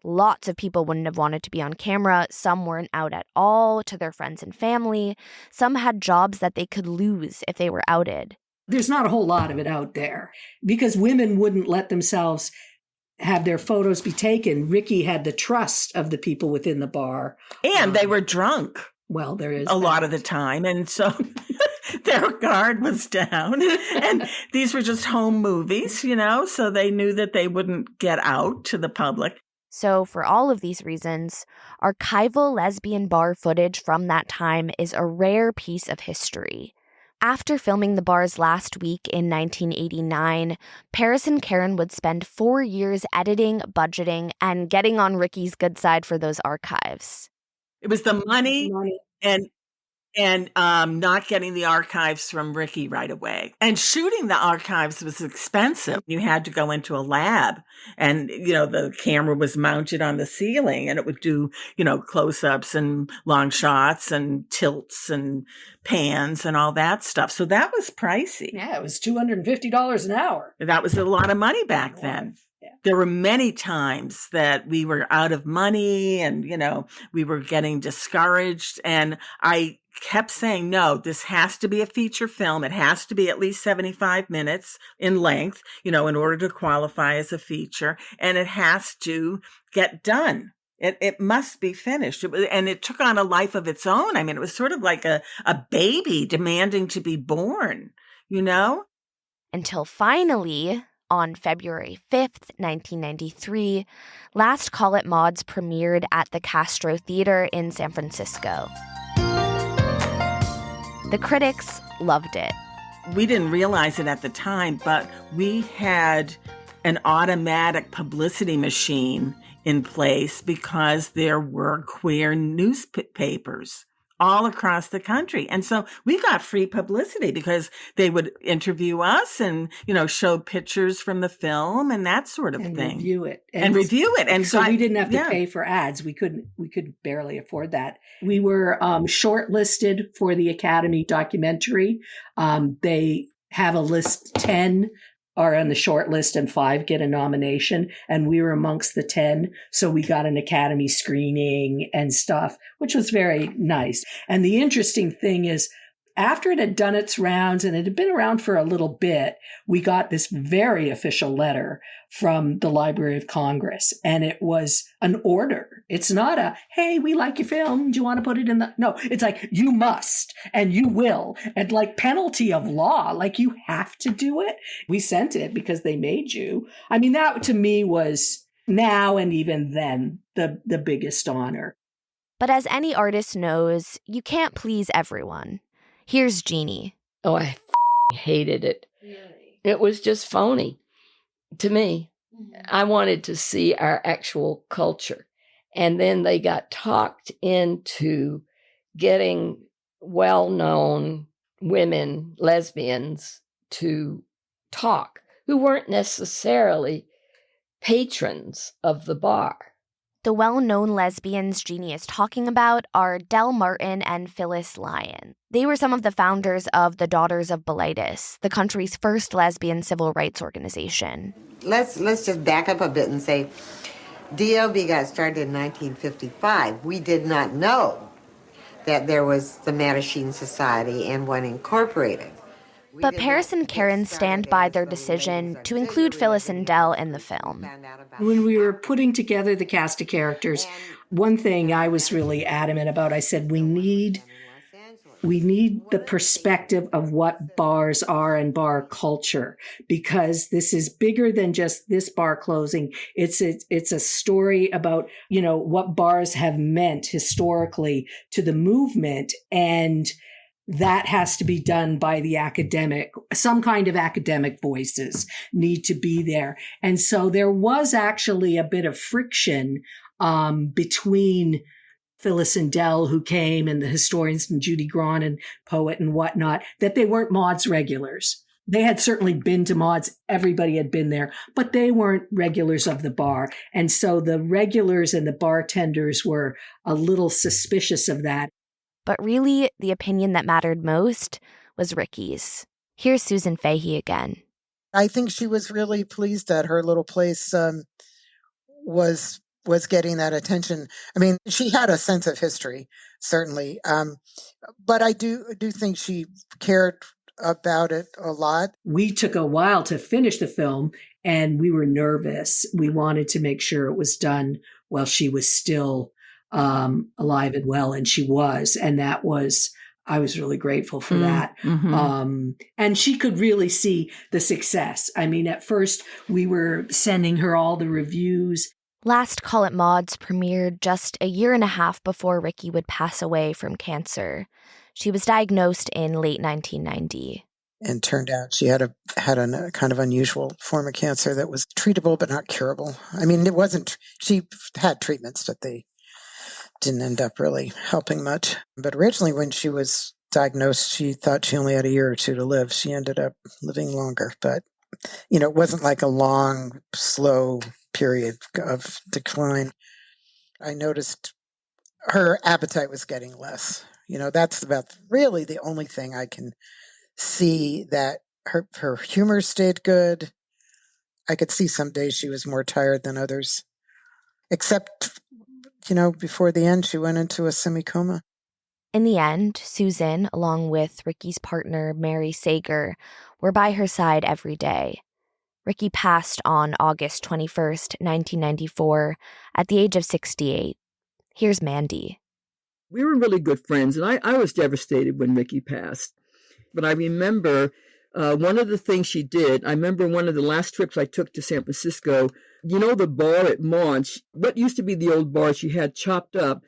Lots of people wouldn't have wanted to be on camera. Some weren't out at all to their friends and family. Some had jobs that they could lose if they were outed. There's not a whole lot of it out there because women wouldn't let themselves have their photos be taken. Rikki had the trust of the people within the bar. And they were drunk. Well, there is a lot of the time. And so their guard was down. And these were just home movies, so they knew that they wouldn't get out to the public. So for all of these reasons, archival lesbian bar footage from that time is a rare piece of history. After filming the bar's last week in 1989, Paris and Karen would spend 4 years editing, budgeting, and getting on Rikki's good side for those archives. It was the money. And not getting the archives from Rikki right away. And shooting the archives was expensive. You had to go into a lab and, the camera was mounted on the ceiling and it would do, close-ups and long shots and tilts and pans and all that stuff. So that was pricey. Yeah, it was $250 an hour. That was a lot of money back then. Yeah. There were many times that we were out of money and, we were getting discouraged. And I kept saying, no, this has to be a feature film. It has to be at least 75 minutes in length, in order to qualify as a feature. And it has to get done. It must be finished. And it took on a life of its own. I mean, it was sort of like a baby demanding to be born, Until finally, on February 5th, 1993, Last Call at Maud's premiered at the Castro Theater in San Francisco. The critics loved it. We didn't realize it at the time, but we had an automatic publicity machine in place because there were queer newspapers all across the country. And so we got free publicity because they would interview us and, show pictures from the film and that sort of thing. Review it. And review it. And so we didn't have to pay for ads. We could barely afford that. We were shortlisted for the Academy documentary. They have a list. 10 are on the short list and 5 get a nomination. And we were amongst the 10. So we got an Academy screening and stuff, which was very nice. And the interesting thing is After it had done its rounds and it had been around for a little bit, we got this very official letter from the Library of Congress, and it was an order. It's not a, hey, we like your film. Do you want to put it in the... No, it's like, you must, and you will, and like penalty of law, like you have to do it. We sent it because they made you. I mean, that to me was now and even then the biggest honor. But as any artist knows, you can't please everyone. Here's Jeannie. Oh, I hated it. Really? It was just phony to me. Mm-hmm. I wanted to see our actual culture. And then they got talked into getting well-known women, lesbians, to talk, who weren't necessarily patrons of the bar. The well-known lesbians Jeannie is talking about are Del Martin and Phyllis Lyon. They were some of the founders of the Daughters of Bilitis, the country's first lesbian civil rights organization. Let's just back up a bit and say DLB got started in 1955. We did not know that there was the Mattachine Society and one incorporated. But Paris and Karen stand by their decision to include Phyllis and Del in the film. When we were putting together the cast of characters, one thing I was really adamant about, I said, we need the perspective of what bars are and bar culture, because this is bigger than just this bar closing. It's a story about, what bars have meant historically to the movement, and that has to be done by the academic. Some kind of academic voices need to be there. And so there was actually a bit of friction between Phyllis and Del, who came, and the historians, and Judy Grahn, and poet and whatnot, that they weren't Maud's regulars. They had certainly been to Maud's. Everybody had been there, but they weren't regulars of the bar. And so the regulars and the bartenders were a little suspicious of that. But really, the opinion that mattered most was Rikki's. Here's Susan Fahey again. I think she was really pleased that her little place was getting that attention. I mean, she had a sense of history, certainly, but I do think she cared about it a lot. We took a while to finish the film, and we were nervous. We wanted to make sure it was done while she was still alive and well, and she was, and I was really grateful for that. Mm-hmm. And she could really see the success. I mean, at first we were sending her all the reviews. Last Call at Maud's premiered just a year and a half before Rikki would pass away from cancer. She was diagnosed in late 1990. And turned out she had a kind of unusual form of cancer that was treatable but not curable. I mean, she had treatments, but they didn't end up really helping much. But originally when she was diagnosed, she thought she only had a year or two to live. She ended up living longer, but it wasn't like a long, slow period of decline. I noticed her appetite was getting less. That's about really the only thing I can see, that her humor stayed good. I could see some days she was more tired than others, except before the end, she went into a semi-coma. In the end, Susan, along with Rikki's partner, Mary Sager, were by her side every day. Rikki passed on August 21st, 1994, at the age of 68. Here's Mandy. We were really good friends, and I was devastated when Rikki passed. But I remember one of the things she did, I remember one of the last trips I took to San Francisco, the bar at Maud's, what used to be the old bar, she had chopped up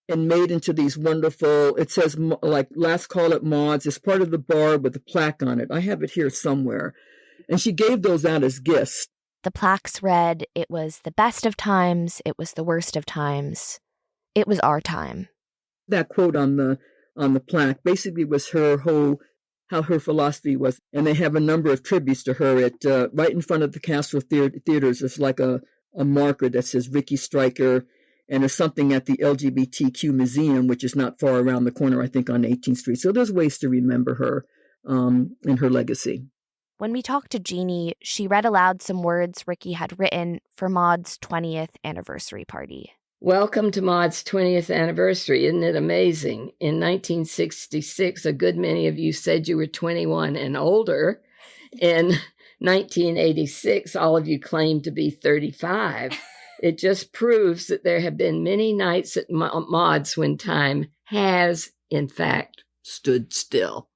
and made into these wonderful, it says like Last Call at Maud's, it's part of the bar with a plaque on it. I have it here somewhere. And she gave those out as gifts. The plaques read, it was the best of times, it was the worst of times. It was our time. That quote on the plaque basically was how her philosophy was. And they have a number of tributes to her at right in front of the Castro Theaters. There's like a marker that says Rikki Streicher, and there's something at the LGBTQ Museum, which is not far around the corner, I think, on 18th Street. So there's ways to remember her and her legacy. When we talked to Jeannie, she read aloud some words Rikki had written for Maud's 20th anniversary party. Welcome to Maud's 20th anniversary. Isn't it amazing? In 1966, a good many of you said you were 21 and older. In 1986, all of you claimed to be 35. It just proves that there have been many nights at Maud's when time has, in fact, stood still.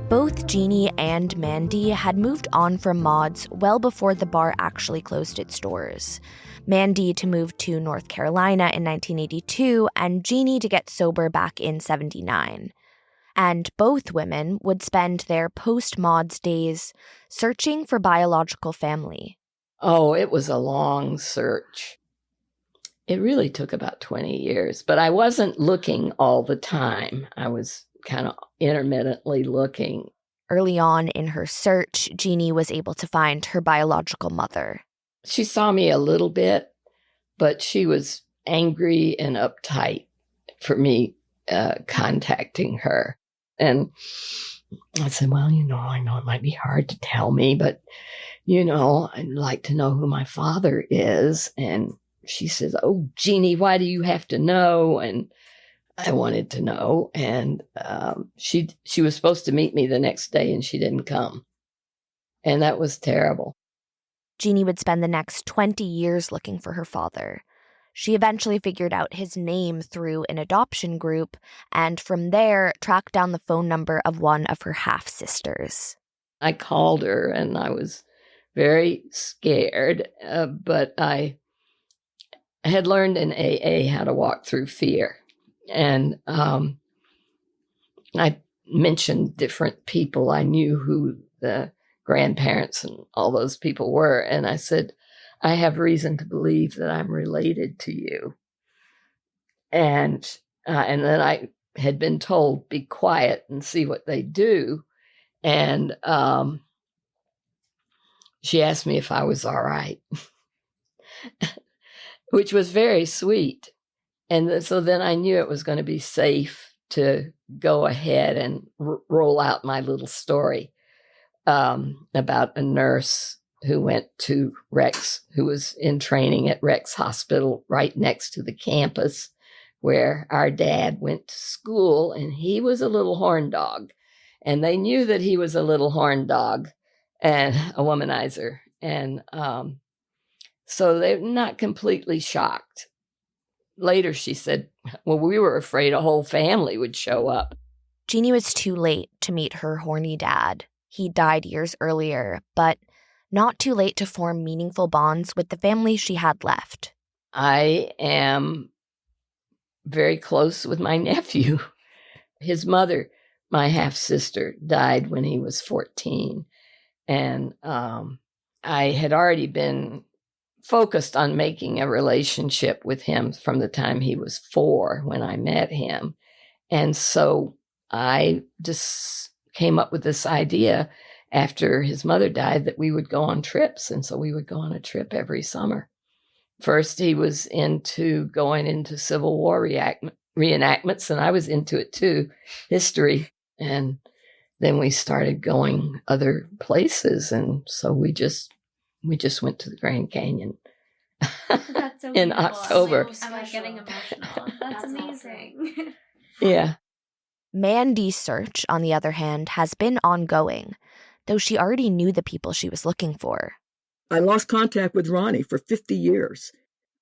Both Jeannie and Mandy had moved on from Maud's well before the bar actually closed its doors. Mandy to move to North Carolina in 1982, and Jeannie to get sober back in 79. And both women would spend their post-Maud's days searching for biological family. Oh, it was a long search. It really took about 20 years, but I wasn't looking all the time. I was kind of intermittently looking. Early on in her search, Jeannie was able to find her biological mother. She saw me a little bit, but she was angry and uptight for me contacting her. And I said, well, I know it might be hard to tell me, but, I'd like to know who my father is. And she says, oh, Jeannie, why do you have to know? And I wanted to know. And she was supposed to meet me the next day, and she didn't come. And that was terrible. Jeannie would spend the next 20 years looking for her father. She eventually figured out his name through an adoption group, and from there tracked down the phone number of one of her half-sisters. I called her, and I was very scared, but I had learned in AA how to walk through fear. And I mentioned different people. I knew who the grandparents and all those people were. And I said, I have reason to believe that I'm related to you. And then I had been told, be quiet and see what they do. And she asked me if I was all right, which was very sweet. And so then I knew it was going to be safe to go ahead and roll out my little story about a nurse who went to Rex, who was in training at Rex Hospital right next to the campus where our dad went to school, and he was a little horn dog. And they knew that he was a little horn dog and a womanizer. And so they're not completely shocked. Later, she said, well, we were afraid a whole family would show up. Jeannie was too late to meet her horny dad. He died years earlier, but not too late to form meaningful bonds with the family she had left. I am very close with my nephew. His mother, my half-sister, died when he was 14. And I had already been focused on making a relationship with him from the time he was 4 when I met him. And so I just came up with this idea after his mother died that we would go on trips. And so we would go on a trip every summer. First, he was into going into Civil War reenactments, and I was into it too, history. And then we started going other places. And so we just went to the Grand Canyon That's so in beautiful. October. I'm like getting emotional. That's amazing. Yeah. Mandy's search, on the other hand, has been ongoing, though she already knew the people she was looking for. I lost contact with Ronnie for 50 years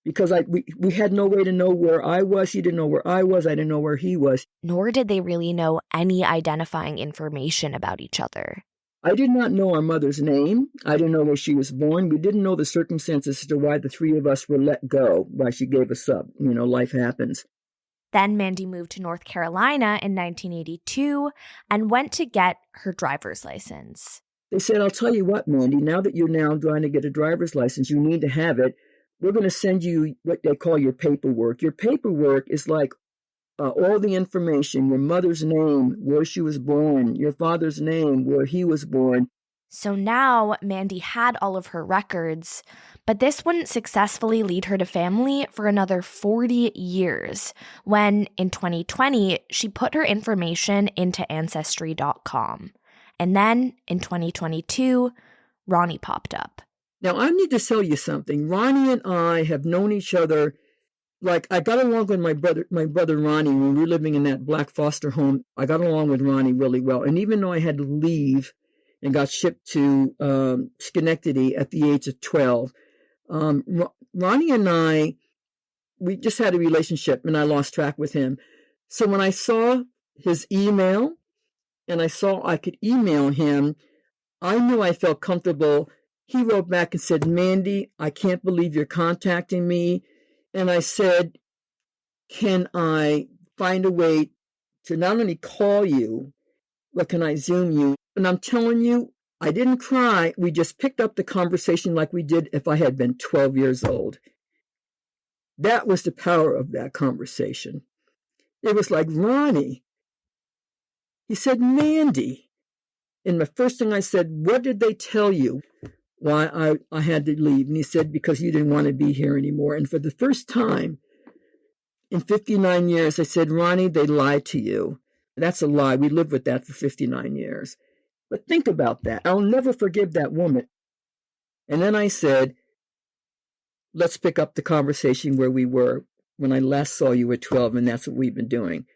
because we had no way to know where I was. He didn't know where I was. I didn't know where he was. Nor did they really know any identifying information about each other. I did not know our mother's name. I didn't know where she was born. We didn't know the circumstances as to why the three of us were let go, why she gave us up. Life happens. Then Mandy moved to North Carolina in 1982 and went to get her driver's license. They said, I'll tell you what, Mandy, now that you're now trying to get a driver's license, you need to have it. We're going to send you what they call your paperwork. Your paperwork is like all the information, your mother's name, where she was born, your father's name, where he was born. So now Mandy had all of her records, but this wouldn't successfully lead her to family for another 40 years when, in 2020, she put her information into Ancestry.com. And then, in 2022, Ronnie popped up. Now, I need to tell you something. Ronnie and I have known each other. Like, I got along with my brother Ronnie when we were living in that black foster home. I got along with Ronnie really well. And even though I had to leave and got shipped to Schenectady at the age of 12, Ronnie and I, we just had a relationship, and I lost track with him. So when I saw his email and I saw I could email him, I knew I felt comfortable. He wrote back and said, "Mandy, I can't believe you're contacting me." And I said, "Can I find a way to not only call you, but can I Zoom you?" And I'm telling you, I didn't cry. We just picked up the conversation like we did if I had been 12 years old. That was the power of that conversation. It was like, "Ronnie." He said, "Mandy." And the first thing I said, "What did they tell you why I had to leave?" And he said, "Because you didn't want to be here anymore." And for the first time in 59 years, I said, "Ronnie, they lied to you." That's a lie. We lived with that for 59 years. But think about that. I'll never forgive that woman. And then I said, let's pick up the conversation where we were when I last saw you at 12, and that's what we've been doing.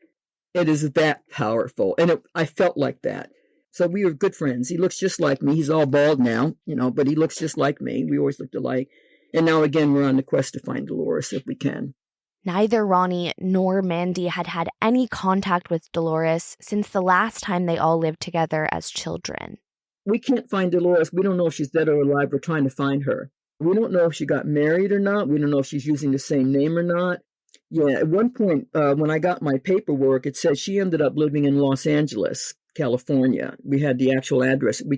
It is that powerful. And I felt like that. So we were good friends. He looks just like me. He's all bald now, but he looks just like me. We always looked alike. And now again, we're on the quest to find Dolores if we can. Neither Ronnie nor Mandy had had any contact with Dolores since the last time they all lived together as children. We can't find Dolores. We don't know if she's dead or alive. We're trying to find her. We don't know if she got married or not. We don't know if she's using the same name or not. Yeah, at one point, when I got my paperwork, it said she ended up living in Los Angeles, California. We had the actual address. We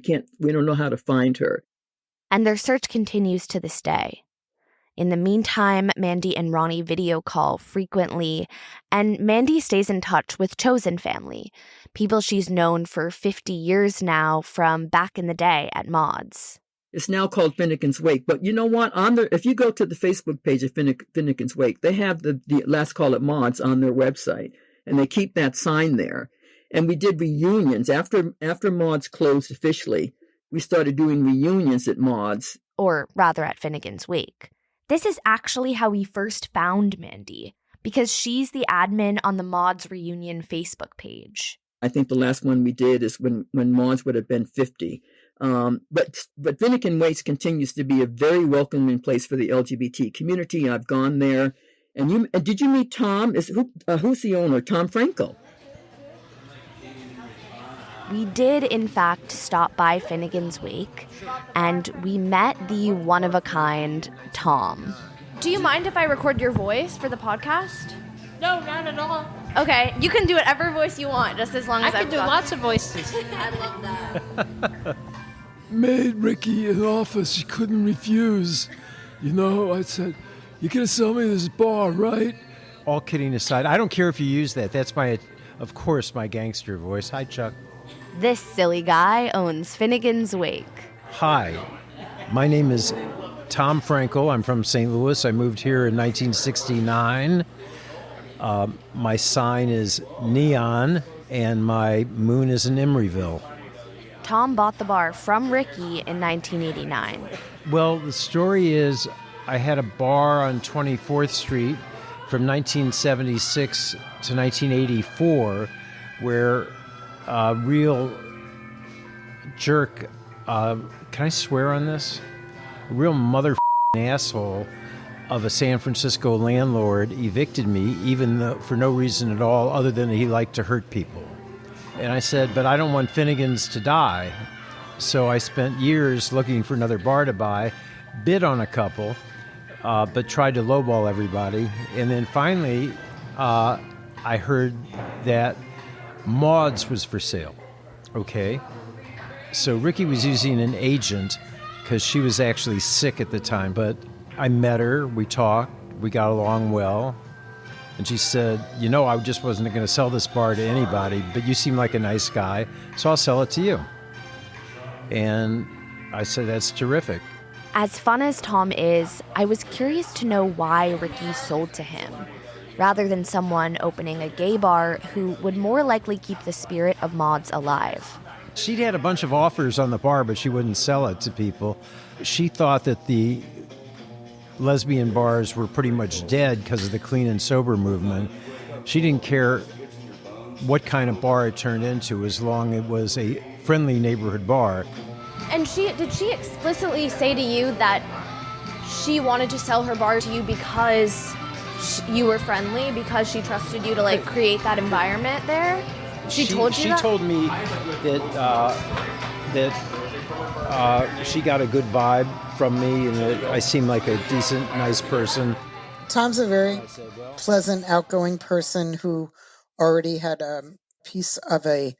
don't know how to find her. And their search continues to this day. In the meantime, Mandy and Ronnie video call frequently, and Mandy stays in touch with chosen family, people she's known for 50 years now from back in the day at Mods. It's now called Finnegan's Wake. But you know what? If you go to the Facebook page of Finnegan's Wake, they have the Last Call at Mods on their website, and they keep that sign there. And we did reunions. After Mods closed officially, we started doing reunions at Mods. Or rather at Finnegan's Wake. This is actually how we first found Mandy, because she's the admin on the Mods Reunion Facebook page. I think the last one we did is when Mods would have been 50. But Finnegan Waits continues to be a very welcoming place for the LGBT community. I've gone there. And did you meet Tom? Who's the owner? Tom Frankel. We did, in fact, stop by Finnegan's Wake, and we met the one-of-a-kind Tom. Do you mind if I record your voice for the podcast? No, not at all. Okay, you can do whatever voice you want, just as long as I can do lots of voices. I love that. Made Rikki an offer she couldn't refuse. I said, "You're going to sell me this bar, right?" All kidding aside, I don't care if you use that. That's of course, my gangster voice. Hi, Chuck. This silly guy owns Finnegan's Wake. Hi, my name is Tom Frankel. I'm from St. Louis. I moved here in 1969. My sign is neon, and my moon is in Emeryville. Tom bought the bar from Rikki in 1989. Well, the story is I had a bar on 24th Street from 1976 to 1984 where a real jerk, can I swear on this? A real asshole of a San Francisco landlord evicted me, even though, for no reason at all other than he liked to hurt people. And I said, but I don't want Finnegan's to die. So I spent years looking for another bar to buy, bid on a couple, but tried to lowball everybody. And then finally, I heard that Mods was for sale. Okay. So Rikki was using an agent because she was actually sick at the time, but I met her, we talked, we got along well. And she said, I just wasn't going to sell this bar to anybody, but you seem like a nice guy, so I'll sell it to you. And I said, that's terrific. As fun as Tom is, I was curious to know why Rikki sold to him, rather than someone opening a gay bar who would more likely keep the spirit of mods alive. She'd had a bunch of offers on the bar, but she wouldn't sell it to people. She thought that the lesbian bars were pretty much dead because of the clean and sober movement. She didn't care what kind of bar it turned into as long as it was a friendly neighborhood bar. And did she explicitly say to you that she wanted to sell her bar to you because you were friendly, because she trusted you to like create that environment there? She told you that? She told me that she got a good vibe from me and that I seemed like a decent, nice person. Tom's a very pleasant, outgoing person who already had a piece of a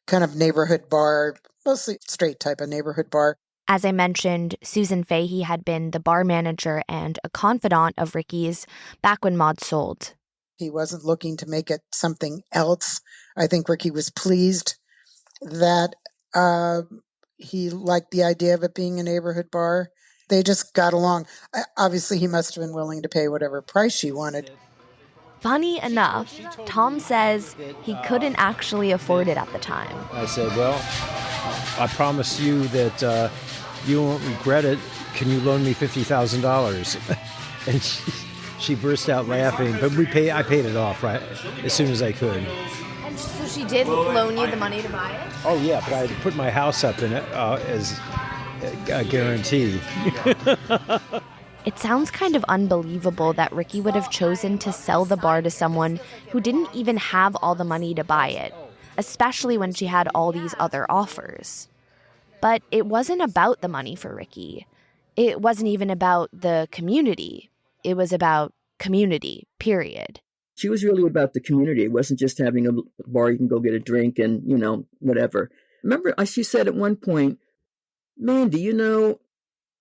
kind of neighborhood bar, mostly straight type of neighborhood bar. As I mentioned, Susan Fahey had been the bar manager and a confidant of Rikki's back when Maud sold. He wasn't looking to make it something else. I think Rikki was pleased that he liked the idea of it being a neighborhood bar. They just got along. Obviously, he must have been willing to pay whatever price she wanted. Funny enough, Tom says he couldn't actually afford it at the time. I said, well, I promise you that you won't regret it. Can you loan me $50,000? And she burst out laughing, but I paid it off right as soon as I could. And so she did loan you the money to buy it? Oh, yeah, but I had put my house up in it as a guarantee. It sounds kind of unbelievable that Rikki would have chosen to sell the bar to someone who didn't even have all the money to buy it, especially when she had all these other offers. But it wasn't about the money for Rikki. It wasn't even about the community. It was about community, period. She was really about the community. It wasn't just having a bar you can go get a drink and, whatever. Remember, she said at one point, Mandy,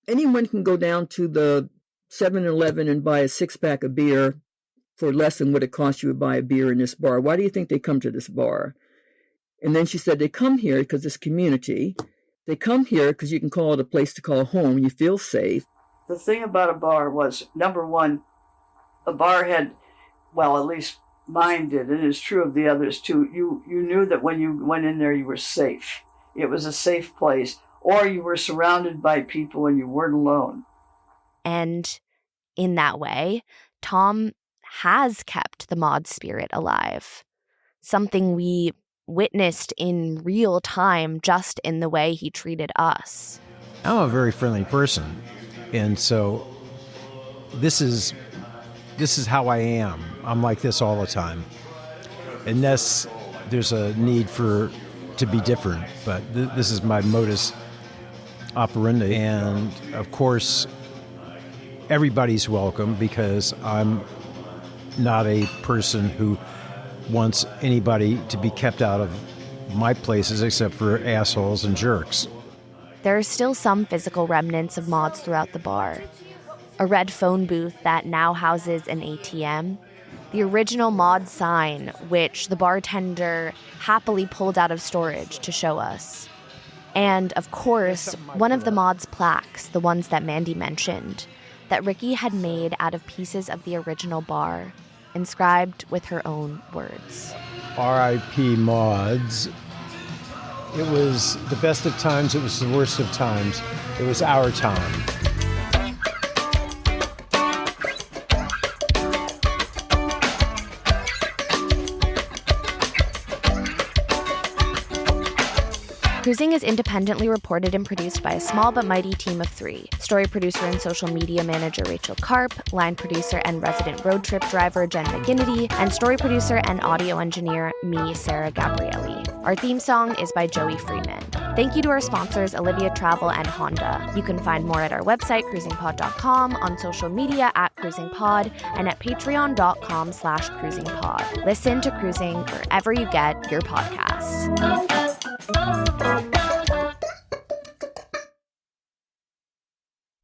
anyone can go down to the 7-Eleven and buy a 6-pack of beer for less than what it costs you to buy a beer in this bar. Why do you think they come to this bar? And then she said they come here because it's community. They come here because you can call it a place to call home. You feel safe. The thing about a bar was, number one, a bar had, well, at least mine did, and it's true of the others too, you knew that when you went in there you were safe. It was a safe place. Or you were surrounded by people and you weren't alone. And in that way, Tom has kept the mod spirit alive. Something we witnessed in real time just in the way he treated us. I'm a very friendly person. And so this is how I am. I'm like this all the time. Unless there's a need to be different. But this is my modus operandi, and of course everybody's welcome because I'm not a person who wants anybody to be kept out of my places except for assholes and jerks. There are still some physical remnants of mods throughout the bar. A red phone booth that now houses an ATM, the original mod sign which the bartender happily pulled out of storage to show us. And, of course, one of the mod's plaques, the ones that Mandy mentioned, that Rikki had made out of pieces of the original bar, inscribed with her own words. R.I.P. mods. It was the best of times, it was the worst of times. It was our time. Cruising is independently reported and produced by a small but mighty team of 3. Story producer and social media manager Rachel Karp, line producer and resident road trip driver Jen McGinnity, and story producer and audio engineer me, Sarah Gabrielli. Our theme song is by Joey Freeman. Thank you to our sponsors Olivia Travel and Honda. You can find more at our website, cruisingpod.com, on social media at cruisingpod, and at patreon.com/cruisingpod. Listen to Cruising wherever you get your podcasts.